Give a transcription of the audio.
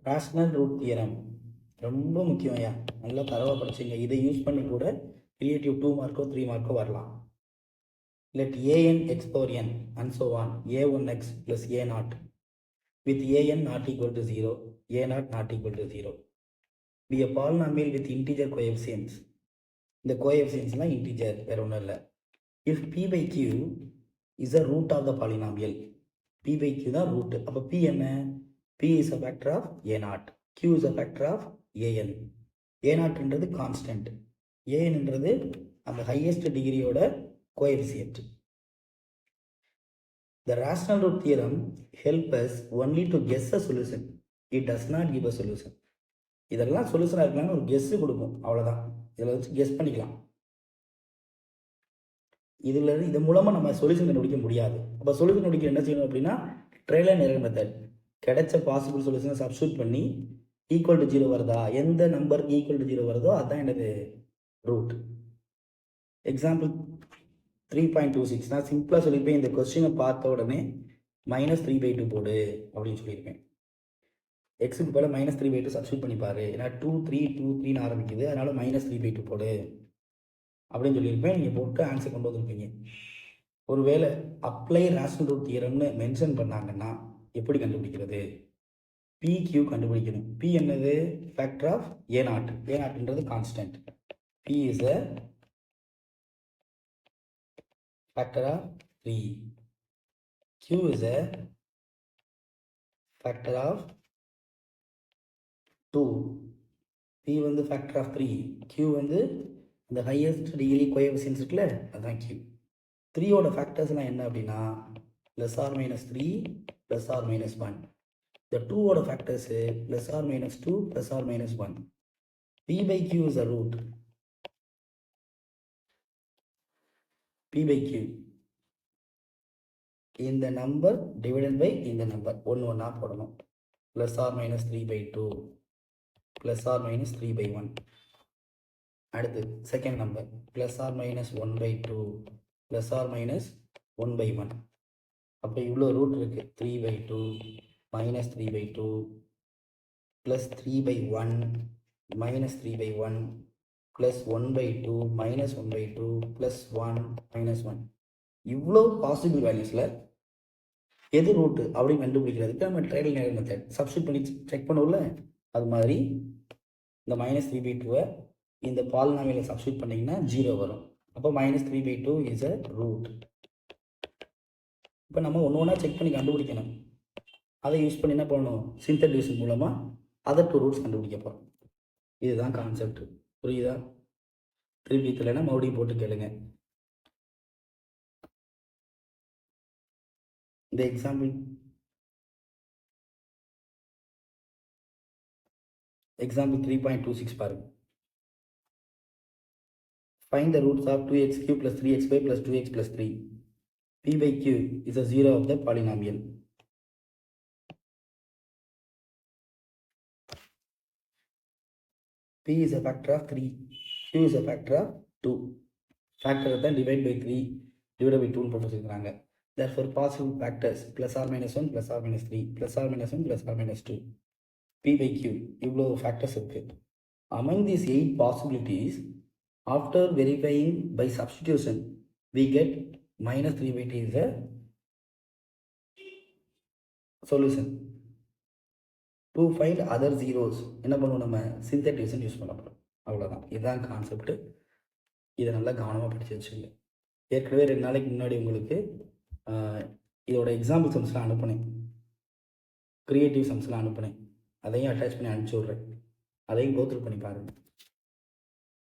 Rational root theorem ரொம்ப முக்கியம் ஐயா, நல்லா தரவாக படிச்சிங்க. இதை யூஸ் பண்ணி கூட கிரியேட்டிவ் 2 மார்க்கோ 3 மார்க்கோ வரலாம். let an x power n and so on a1x plus a0 with an not equal to 0, a0 not equal to 0 be a polynomial with integer coefficients. இந்த coefficientsலாம் integer வேற ஒன்றும் இல்லை. if p by q is a root of the polynomial, p by q தான் root. அப்போ p என்ன? p is a factor of a0, q is a factor of an. a0ன்றது constant, anன்றது அந்த ஹையஸ்ட் டிகிரியோட coefficient. The rational root theorem helps us only to guess a solution. It does not give a solution. இதெல்லாம் சொல்யூஷனாக இருக்கலாம்னு ஒரு Guess கொடுக்கும், அவ்வளோதான். இதில் வச்சு கெஸ் பண்ணிக்கலாம். இது மூலமாக நம்ம சொல்யூஷன் கண்டுபிடிக்க முடியாது. அப்போ சொல்யூஷன் கண்டுபிடிக்க என்ன செய்யணும் அப்படின்னா, ட்ரையல் அண்ட் எரர் மெத்தட். கிடைச்ச பாசிபிள் சொல்யூஷனை சப்ஸ்டியூட் பண்ணி ஈக்குவல் டு 0 வருதா, எந்த நம்பர் ஈக்குவல் டு 0 வருதோ அதுதான் எனது ரூட். எக்ஸாம்பிள் 3.26 நான் சிம்பிளாக சொல்லியிருப்பேன். இந்த கொஸ்டினை பார்த்த உடனே -3/2 போடு அப்படின்னு சொல்லியிருப்பேன். எக்ஸுக்கு போல -3/2 சப்ஸ்டியூட் பண்ணிப்பாரு. ஏன்னா 2 3 2 3ன்னு ஆரம்பிக்குது, அதனால -3/2 போடு அப்படின்னு சொல்லியிருப்பேன். நீங்கள் போட்டு ஆன்சர் கொண்டு வந்திருப்பீங்க. ஒருவேளை அப்ளை ரேஷனல் ரூட் தியரம்னு மென்ஷன் பண்ணாங்கன்னா எப்படி கண்டுபிடிக்கிறது? PQ கண்டுபிடிக்கணும். P என்னது? Factor of a0. a0ன்றது constant. P is a factor of 3. Q is a factor of 2. P வந்து ஃபேக்டர் ஆஃப் 3. Q வந்து இந்த ஹையஸ்ட் டிகிரி கோஎஃபிஷியன்ட்ஸ் இருக்குல்ல, அதுதான் Q. 3யோட ஃபேக்டர்ஸ்லாம் என்ன அப்படின்னா +or-3 +or-1. இந்த 2வோட factors +or-2 +or-1. P by Q is a root. P by Q இந்த number divided by இந்த நம்பர் ஒன்று ஒன்றா போடணும். +or-3/2 +or-3/1. அடுத்து செகண்ட் நம்பர் +or-1/2 +or-1/1. அப்போ இவ்வளோ ரூட் இருக்குது. 3/2 -3/2 +3/1 -3/1 +1/2 -1/2 +1 -1. இவ்வளோ பாசிபிள் வேல்யூஸில் எது ரூட்டு அப்படின்னு கண்டுபிடிக்கிறதுக்கு நம்ம trial and error method substitute பண்ணி செக் பண்ணுவோம்ல, அது மாதிரி இந்த -3/2 இந்த பாலினாமியலை சப்ஸ்டியூட் பண்ணிங்கன்னா 0 வரும். அப்போ -3/2 இஸ் அ ரூட். இப்போ நம்ம ஒன்று ஒன்றா செக் பண்ணி கண்டுபிடிக்கணும். அதை யூஸ் பண்ணி என்ன பண்ணணும்? சிந்தட் டிவிஷன் மூலமாக அதர் 2 ரூட்ஸ் கண்டுபிடிக்க போகிறோம். இதுதான் கான்செப்ட். புரியுதா? திருப்பி தெரியலன்னா மறுபடியும் போட்டு கேளுங்க. இந்த எக்ஸாம்பிள் 3.26 பாருங்க. Find the roots of 2x³ + 3xy + 2x + 3. P by Q is a 0 of the polynomial. P is a factor of 3. Q is a factor of 2. Factor தான் divide by 3 divided by 2 போட்டு வச்சுருக்காங்க. Therefore possible factors +or-1 +or-3 +or-1 +or-2. P by Q இவ்வளோ factors இருக்குது. Among these 8 possibilities, after verifying by substitution, we get -3/2 is a solution. To find other zeros என்ன பண்ணுவோம்? நம்ம சிந்தட் division use பண்ண போகிறோம். அவ்வளோதான். இதுதான் கான்செப்ட். இதை நல்லா கவனமாக படித்து வச்சுங்க. ஏற்கனவே 2 நாளைக்கு முன்னாடி உங்களுக்கு இதோட எக்ஸாம்பிள் சம்ஸ்லாம் அனுப்புனேன், க்ரியேட்டிவ் சம்ஸ்லாம் அனுப்புனேன். அதையும் அட்டாச் பண்ணி அனுப்பிச்சி விட்றேன். அதையும் கோத்ரூ பண்ணி பாருங்கள்.